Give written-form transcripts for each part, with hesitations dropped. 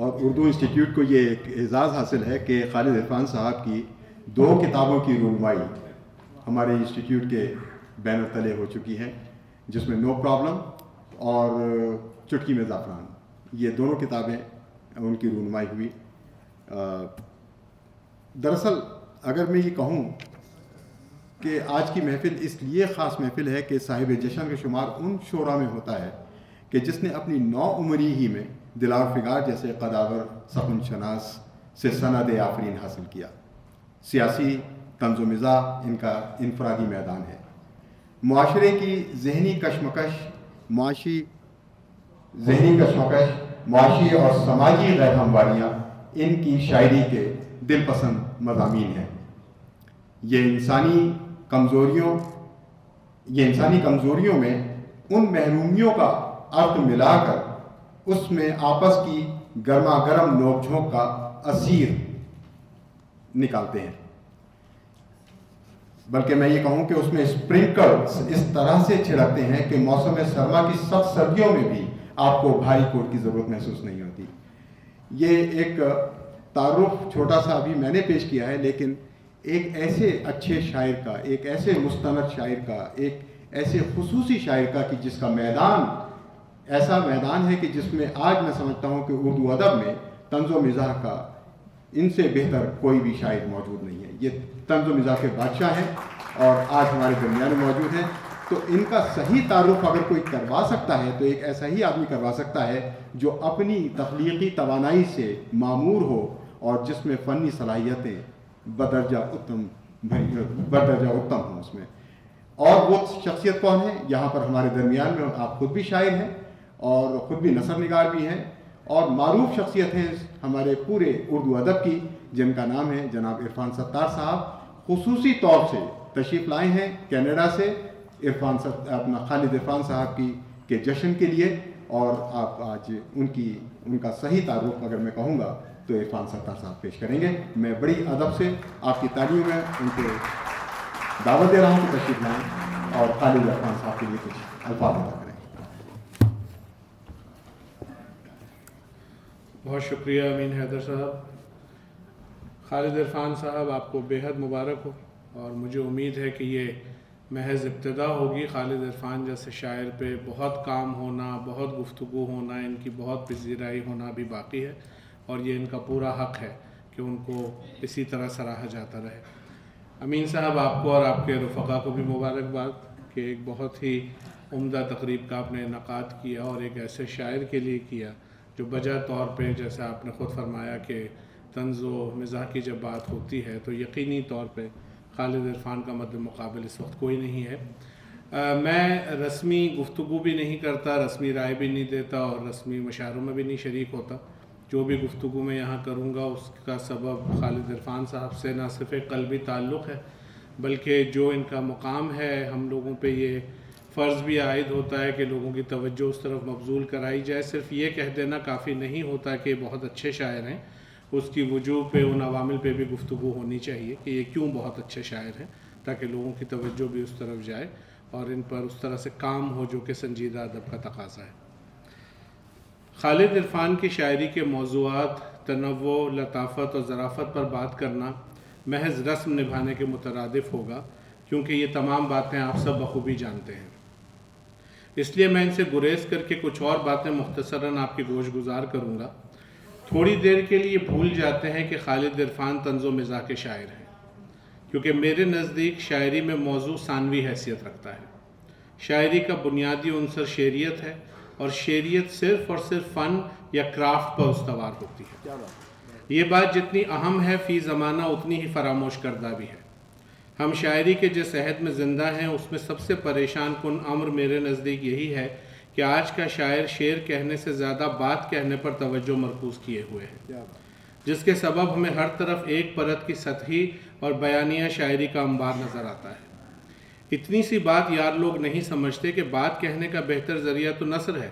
اور اردو انسٹیٹیوٹ کو یہ ایک اعزاز حاصل ہے کہ خالد عرفان صاحب کی 2 کتابوں کی رونمائی ہمارے انسٹیٹیوٹ کے بینر تلے ہو چکی ہے، جس میں نو پرابلم اور چٹکی میں زعفران، یہ دونوں کتابیں ان کی رونمائی ہوئی۔ دراصل اگر میں یہ کہوں کہ آج کی محفل اس لیے خاص محفل ہے کہ صاحب جشن کا شمار ان شعراء میں ہوتا ہے کہ جس نے اپنی 9 عمری ہی میں دلار فگار جیسے قداور سخن شناس سے سند آفرین حاصل کیا۔ سیاسی طنز و مزاح ان کا انفرادی میدان ہے۔ معاشرے کی ذہنی کشمکش، معاشی اور سماجی غیر ہمواریاں ان کی شاعری کے دل پسند مضامین ہیں۔ یہ انسانی کمزوریوں میں ان محرومیوں کا عرق ملا کر اس میں آپس کی گرما گرم نوک جھونک کا اثیر نکالتے ہیں، بلکہ میں یہ کہوں کہ اس میں اسپرنکلز اس طرح سے چھڑکتے ہیں کہ موسم سرما کی سخت سردیوں میں بھی آپ کو بھاری کوٹ کی ضرورت محسوس نہیں ہوتی۔ یہ ایک تعارف چھوٹا سا ابھی میں نے پیش کیا ہے، لیکن ایک ایسے اچھے شاعر کا، ایک ایسے مستند شاعر کا، ایک ایسے خصوصی شاعر کا کہ جس کا میدان ایسا میدان ہے کہ جس میں آج میں سمجھتا ہوں کہ اردو ادب میں طنز و مزاح کا ان سے بہتر کوئی بھی شاعر موجود نہیں ہے۔ یہ طنز و مزاح کے بادشاہ ہیں اور آج ہمارے درمیان موجود ہیں۔ تو ان کا صحیح تعارف اگر کوئی کروا سکتا ہے تو ایک ایسا ہی آدمی کروا سکتا ہے جو اپنی تخلیقی توانائی سے معمور ہو اور جس میں فنی صلاحیتیں بدرجہ اتم ہوں اس میں۔ اور وہ شخصیت کون ہے؟ یہاں پر ہمارے درمیان میں آپ خود بھی شاعر ہیں اور خود بھی نثر نگار بھی ہیں اور معروف شخصیت ہیں ہمارے پورے اردو ادب کی، جن کا نام ہے جناب عرفان ستار صاحب۔ خصوصی طور سے تشریف لائے ہیں کینیڈا سے خالد عرفان صاحب کے جشن کے لیے، اور آپ آج ان کا صحیح تعارف اگر میں کہوں گا تو عرفان ستار صاحب پیش کریں گے۔ میں بڑی ادب سے آپ کی تعلیموں میں ان کو دعوت دے رہا ہوں کہ تشریف لائیں اور خالد عرفان صاحب کے لیے کچھ الفاظ ادا کریں۔ بہت شکریہ امین حیدر صاحب۔ خالد عرفان صاحب، آپ کو بے حد مبارک ہو، اور مجھے امید ہے کہ یہ محض ابتدا ہوگی۔ خالد عرفان جیسے شاعر پہ بہت کام ہونا، بہت گفتگو ہونا، ان کی بہت پذیرائی ہونا بھی باقی ہے، اور یہ ان کا پورا حق ہے کہ ان کو اسی طرح سراہا جاتا رہے۔ امین صاحب، آپ کو اور آپ کے رفقا کو بھی مبارکباد کہ ایک بہت ہی عمدہ تقریب کا آپ نے انعقاد کیا، اور ایک ایسے شاعر کے لیے کیا جو بجا طور پہ، جیسا آپ نے خود فرمایا کہ طنز و مزاح کی جب بات ہوتی ہے تو یقینی طور پہ خالد عرفان کا مد مقابل اس وقت کوئی نہیں ہے۔ میں رسمی گفتگو بھی نہیں کرتا، رسمی رائے بھی نہیں دیتا اور رسمی مشاوروں میں بھی نہیں شریک ہوتا۔ جو بھی گفتگو میں یہاں کروں گا اس کا سبب خالد عرفان صاحب سے نہ صرف ایک قلبی تعلق ہے، بلکہ جو ان کا مقام ہے، ہم لوگوں پہ یہ فرض بھی عائد ہوتا ہے کہ لوگوں کی توجہ اس طرف مبذول کرائی جائے۔ صرف یہ کہہ دینا کافی نہیں ہوتا کہ بہت اچھے شاعر ہیں، اس کی وجوہ پہ، ان عوامل پہ بھی گفتگو ہونی چاہیے کہ یہ کیوں بہت اچھے شاعر ہیں، تاکہ لوگوں کی توجہ بھی اس طرف جائے اور ان پر اس طرح سے کام ہو جو کہ سنجیدہ ادب کا تقاضا ہے۔ خالد عرفان کی شاعری کے موضوعات، تنوع، لطافت اور ظرافت پر بات کرنا محض رسم نبھانے کے مترادف ہوگا، کیونکہ یہ تمام باتیں آپ سب بخوبی جانتے ہیں۔ اس لیے میں ان سے گریز کر کے کچھ اور باتیں مختصراً آپ کی گوش گزار کروں گا۔ تھوڑی دیر کے لیے بھول جاتے ہیں کہ خالد عرفان طنز و مزاح کے شاعر ہیں، کیونکہ میرے نزدیک شاعری میں موضوع ثانوی حیثیت رکھتا ہے۔ شاعری کا بنیادی عنصر شعریت ہے، اور شعریت صرف اور صرف فن یا کرافٹ پر استوار ہوتی ہے۔ یہ بات جتنی اہم ہے فی زمانہ اتنی ہی فراموش کردہ بھی ہے۔ ہم شاعری کے جس عہد میں زندہ ہیں اس میں سب سے پریشان کن امر میرے نزدیک یہی ہے کہ آج کا شاعر شعر کہنے سے زیادہ بات کہنے پر توجہ مرکوز کیے ہوئے ہے، جس کے سبب ہمیں ہر طرف ایک پرت کی سطحی اور بیانیہ شاعری کا انبار نظر آتا ہے۔ اتنی سی بات یار لوگ نہیں سمجھتے کہ بات کہنے کا بہتر ذریعہ تو نثر ہے۔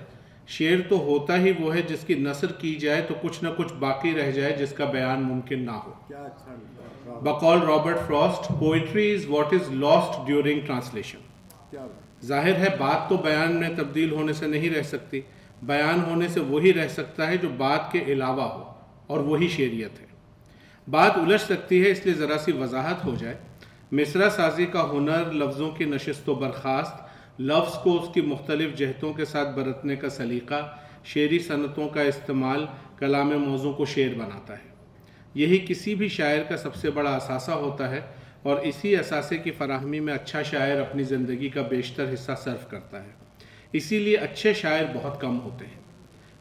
شعر تو ہوتا ہی وہ ہے جس کی نثر کی جائے تو کچھ نہ کچھ باقی رہ جائے جس کا بیان ممکن نہ ہو۔ بقول Robert frost, poetry is what is last during translation. ظاہر ہے بات تو بیان میں تبدیل ہونے سے نہیں رہ سکتی، بیان ہونے سے وہی رہ سکتا ہے جو بات کے علاوہ ہو، اور وہی شعریت ہے۔ بات الجھ سکتی ہے، اس لیے ذرا سی وضاحت ہو جائے۔ مصرع سازی کا ہنر، لفظوں کی نشست و برخاست، لفظ کو اس کی مختلف جہتوں کے ساتھ برتنے کا سلیقہ، شعری صنعتوں کا استعمال کلام موزوں کو شعر بناتا ہے۔ یہی کسی بھی شاعر کا سب سے بڑا اثاثہ ہوتا ہے، اور اسی اثاثے کی فراہمی میں اچھا شاعر اپنی زندگی کا بیشتر حصہ صرف کرتا ہے۔ اسی لیے اچھے شاعر بہت کم ہوتے ہیں۔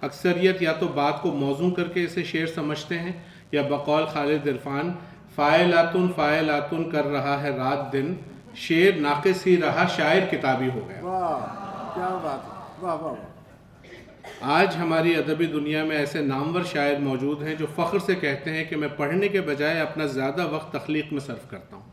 اکثریت یا تو بات کو موزوں کر کے اسے شعر سمجھتے ہیں، یا بقول خالد عرفان فاعلاتن فاعلاتن کر رہا ہے رات دن، شعر ناقص ہی رہا شاعر کتابی ہو گیا۔ واہ کیا بات ہے، واہ واہ واہ۔ آج ہماری ادبی دنیا میں ایسے نامور شاعر موجود ہیں جو فخر سے کہتے ہیں کہ میں پڑھنے کے بجائے اپنا زیادہ وقت تخلیق میں صرف کرتا ہوں۔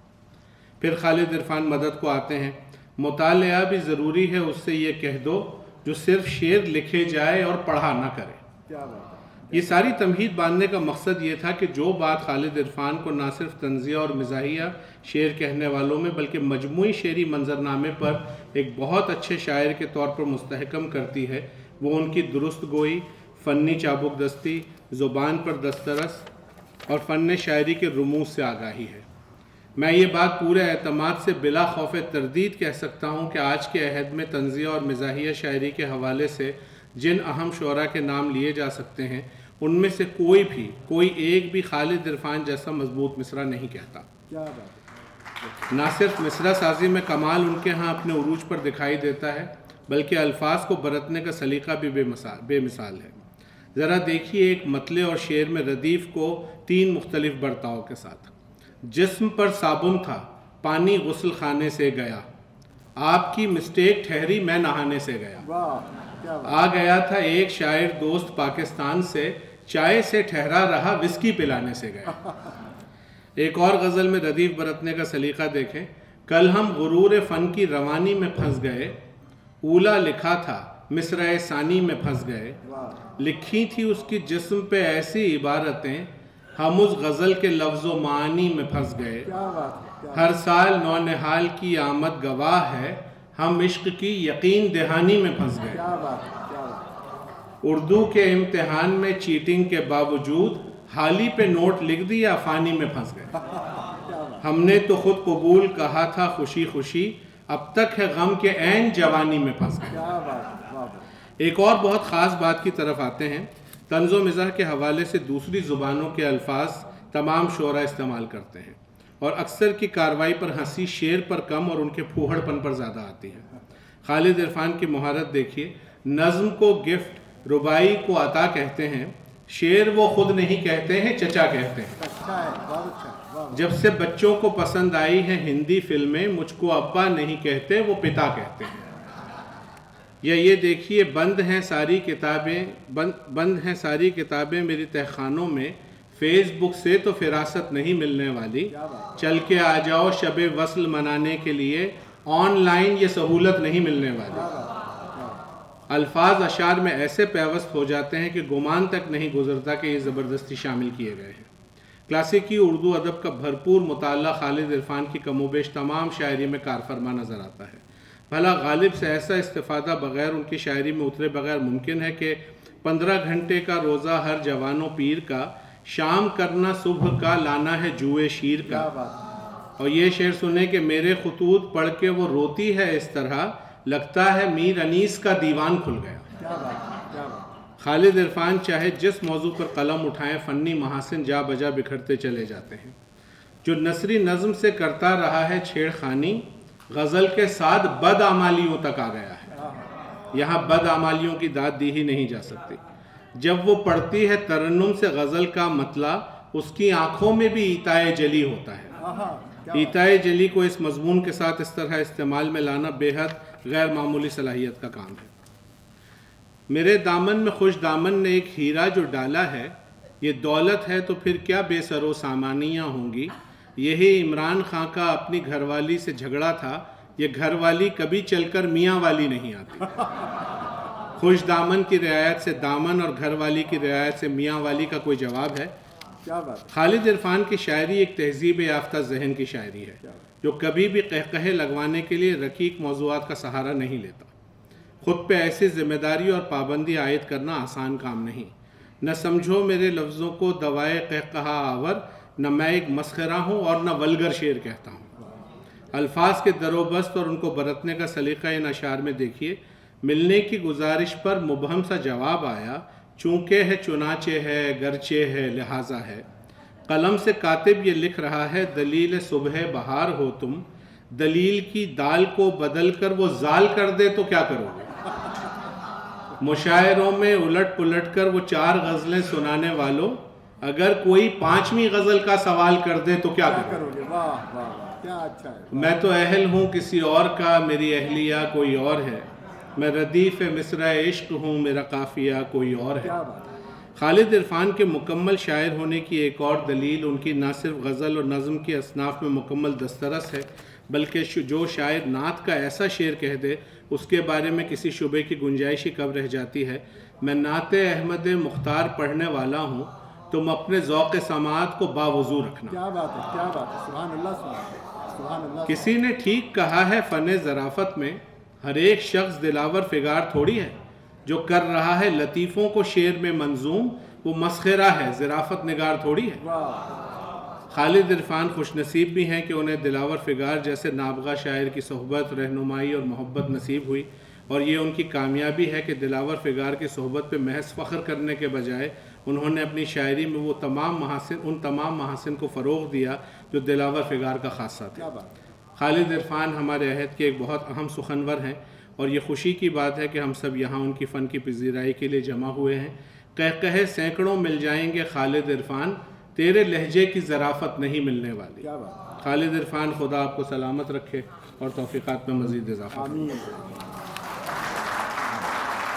پھر خالد عرفان مدد کو آتے ہیں، مطالعہ بھی ضروری ہے، اس سے یہ کہہ دو جو صرف شعر لکھے جائے اور پڑھا نہ کرے۔ کیا بات ہے۔ یہ ساری تمہید باندھنے کا مقصد یہ تھا کہ جو بات خالد عرفان کو نہ صرف طنزیہ اور مزاحیہ شعر کہنے والوں میں بلکہ مجموعی شعری منظرنامے پر ایک بہت اچھے شاعر کے طور پر مستحکم کرتی ہے، وہ ان کی درست گوئی، فنی چابک دستی، زبان پر دسترس اور فن شاعری کے رموز سے آگاہی ہے۔ میں یہ بات پورے اعتماد سے بلا خوف تردید کہہ سکتا ہوں کہ آج کے عہد میں طنزیہ اور مزاحیہ شاعری کے حوالے سے جن اہم شعراء کے نام لیے جا سکتے ہیں، ان میں سے کوئی ایک بھی خالد عرفان جیسا مضبوط مصرع نہیں کہتا۔ کیا بات ہے۔ نہ صرف مصرع سازی میں کمال ان کے ہاں اپنے عروج پر دکھائی دیتا ہے، بلکہ الفاظ کو برتنے کا سلیقہ بھی بے مثال ہے۔ ذرا دیکھیے ایک مطلع اور شعر میں ردیف کو 3 مختلف برتاؤ کے ساتھ۔ جسم پر صابن تھا، پانی غسل خانے سے گیا، آپ کی مسٹیک ٹھہری میں نہانے سے گیا۔ واہ کیا بات۔ آ گیا تھا ایک شاعر دوست پاکستان سے، چائے سے ٹھہرا رہا وسکی پلانے سے گیا۔ ایک اور غزل میں ردیف برتنے کا سلیقہ دیکھیں۔ کل ہم غرور فن کی روانی میں پھنس گئے، اولا لکھا تھا مصرع ثانی میں پھنس گئے، لکھی تھی اس کی جسم پہ ایسی عبارتیں، ہم اس غزل کے لفظ و معانی میں پھنس گئے۔ کیا بات ہے۔ ہر سال نو نہال کی آمد گواہ ہے، ہم عشق کی یقین دہانی میں پھنس گئے۔ کیا بات ہے، کیا بات ہے۔ اردو کے امتحان میں چیٹنگ کے باوجود حالی پہ نوٹ لکھ دیا، فانی میں پھنس گئے۔ ہم نے تو خود قبول کہا تھا خوشی خوشی، اب تک ہے غم کے عین جوانی میں پھنس گئے۔ کیا بات ہے، واہ واہ۔ ایک اور بہت خاص بات کی طرف آتے ہیں۔ طنز و مزاح کے حوالے سے دوسری زبانوں کے الفاظ تمام شعراء استعمال کرتے ہیں، اور اکثر کی کاروائی پر ہنسی شعر پر کم اور ان کے پھوہڑ پن پر زیادہ آتی ہے۔ خالد عرفان کی مہارت دیکھیے، نظم کو گفٹ، ربائی کو عطا کہتے ہیں، شعر وہ خود نہیں کہتے ہیں، چچا کہتے ہیں۔ اچھا ہے، بہت اچھا ہے، واہ واہ۔ جب سے بچوں کو پسند آئی ہیں ہندی فلمیں، مجھ کو ابا نہیں کہتے، وہ پتا کہتے ہیں۔ یا یہ دیکھیے، بند ہیں ساری کتابیں میری تہخانوں میں، فیس بک سے تو فراست نہیں ملنے والی، چل کے آ جاؤ شب وصل منانے کے لیے، آن لائن یہ سہولت نہیں ملنے والی۔ الفاظ اشعار میں ایسے پیوست ہو جاتے ہیں کہ گمان تک نہیں گزرتا کہ یہ زبردستی شامل کیے گئے ہیں۔ کلاسیکی اردو ادب کا بھرپور مطالعہ خالد عرفان کی کم و بیش تمام شاعری میں کارفرما نظر آتا ہے۔ بھلا غالب سے ایسا استفادہ بغیر ان کی شاعری میں اترے بغیر ممکن ہے کہ 15 گھنٹے کا روزہ ہر جوان و پیر کا، شام کرنا صبح کا، لانا ہے جوئے شیر کا۔ اور یہ شعر سنیں کہ میرے خطوط پڑھ کے وہ روتی ہے اس طرح، لگتا ہے میر انیس کا دیوان کھل گیا۔ کیا بات، کیا بات۔ خالد عرفان چاہے جس موضوع پر قلم اٹھائیں، فنی محاسن جا بجا بکھرتے چلے جاتے ہیں۔ جو نثری نظم سے کرتا رہا ہے چھیڑ خانی، غزل کے ساتھ بدعمالیوں تک آ گیا ہے۔ یہاں بدعمالیوں کی داد دی ہی نہیں جا سکتی۔ جب وہ پڑھتی ہے ترنم سے غزل کا مطلع، اس کی آنکھوں میں بھی ایتائے جلی ہوتا ہے۔ ایتائے جلی کو اس مضمون کے ساتھ اس طرح استعمال میں لانا بے حد غیر معمولی صلاحیت کا کام ہے۔ میرے دامن میں خوش دامن نے ایک ہیرا جو ڈالا ہے، یہ دولت ہے تو پھر کیا بے سر و سامانیاں ہوں گی۔ یہی عمران خان کا اپنی گھر والی سے جھگڑا تھا، یہ گھر والی کبھی چل کر میاں والی نہیں آتی۔ خوش دامن کی رعایت سے دامن اور گھر والی کی رعایت سے میاں والی کا کوئی جواب ہے؟ کیا بات۔ خالد عرفان کی شاعری ایک تہذیب یافتہ ذہن کی شاعری ہے، جو کبھی بھی قہقہے لگوانے کے لیے رقیق موضوعات کا سہارا نہیں لیتا۔ خود پہ ایسی ذمہ داری اور پابندی عائد کرنا آسان کام نہیں۔ نہ سمجھو میرے لفظوں کو دوائے قہقہا آور، نہ میں ایک مسخرہ ہوں اور نہ ولگر شعر کہتا ہوں۔ الفاظ کے در و بست اور ان کو برتنے کا سلیقہ ان اشعار میں دیکھیے۔ ملنے کی گزارش پر مبہم سا جواب آیا، چونکہ ہے چنانچہ ہے گرچہ ہے لہٰذا ہے۔ قلم سے کاتب یہ لکھ رہا ہے، دلیل صبح بہار ہو تم، دلیل کی دال کو بدل کر وہ زال کر دے تو کیا کرو گے؟ مشاعروں میں الٹ پلٹ کر وہ 4 غزلیں سنانے والوں، اگر کوئی 5ویں غزل کا سوال کر دے تو کیا کرو گے؟ واہ واہ واہ، کیا اچھا ہے۔ میں تو اہل ہوں کسی اور کا، میری اہلیہ کوئی اور ہے، میں ردیف مصرع عشق ہوں، میرا قافیہ کوئی اور ہے۔ کیا بات ہے۔ خالد عرفان کے مکمل شاعر ہونے کی ایک اور دلیل ان کی نہ صرف غزل اور نظم کی اصناف میں مکمل دسترس ہے، بلکہ جو شاعر نعت کا ایسا شعر کہہ دے اس کے بارے میں کسی شبے کی گنجائش ہی کب رہ جاتی ہے۔ میں نعت احمد مختار پڑھنے والا ہوں، تم اپنے ذوق سماعت کو باوضو رکھنا۔ کیا بات ہے، کیا بات ہے، سبحان اللہ سبحان اللہ۔ کسی نے ٹھیک کہا ہے، فن ظرافت میں ہر ایک شخص دلاور فگار تھوڑی ہے، جو کر رہا ہے لطیفوں کو شعر میں منظوم، وہ مسخرہ ہے، ظرافت نگار تھوڑی ہے۔ واہ، خالد عرفان خوش نصیب بھی ہیں کہ انہیں دلاور فگار جیسے نابغہ شاعر کی صحبت، رہنمائی اور محبت نصیب ہوئی، اور یہ ان کی کامیابی ہے کہ دلاور فگار کی صحبت پہ محض فخر کرنے کے بجائے انہوں نے اپنی شاعری میں ان تمام محاسن کو فروغ دیا جو دلاور فگار کا خاصہ تھا۔ کیا بات ہے۔ خالد عرفان ہمارے عہد کے ایک بہت اہم سخنور ہیں، اور یہ خوشی کی بات ہے کہ ہم سب یہاں ان کی فن کی پذیرائی کے لیے جمع ہوئے ہیں۔ قہقہے سینکڑوں مل جائیں گے خالد عرفان، تیرے لہجے کی ظرافت نہیں ملنے والی۔ کیا بات ہے۔ خالد عرفان، خدا آپ کو سلامت رکھے اور توفیقات میں مزید اضافہ کرے۔ آمین۔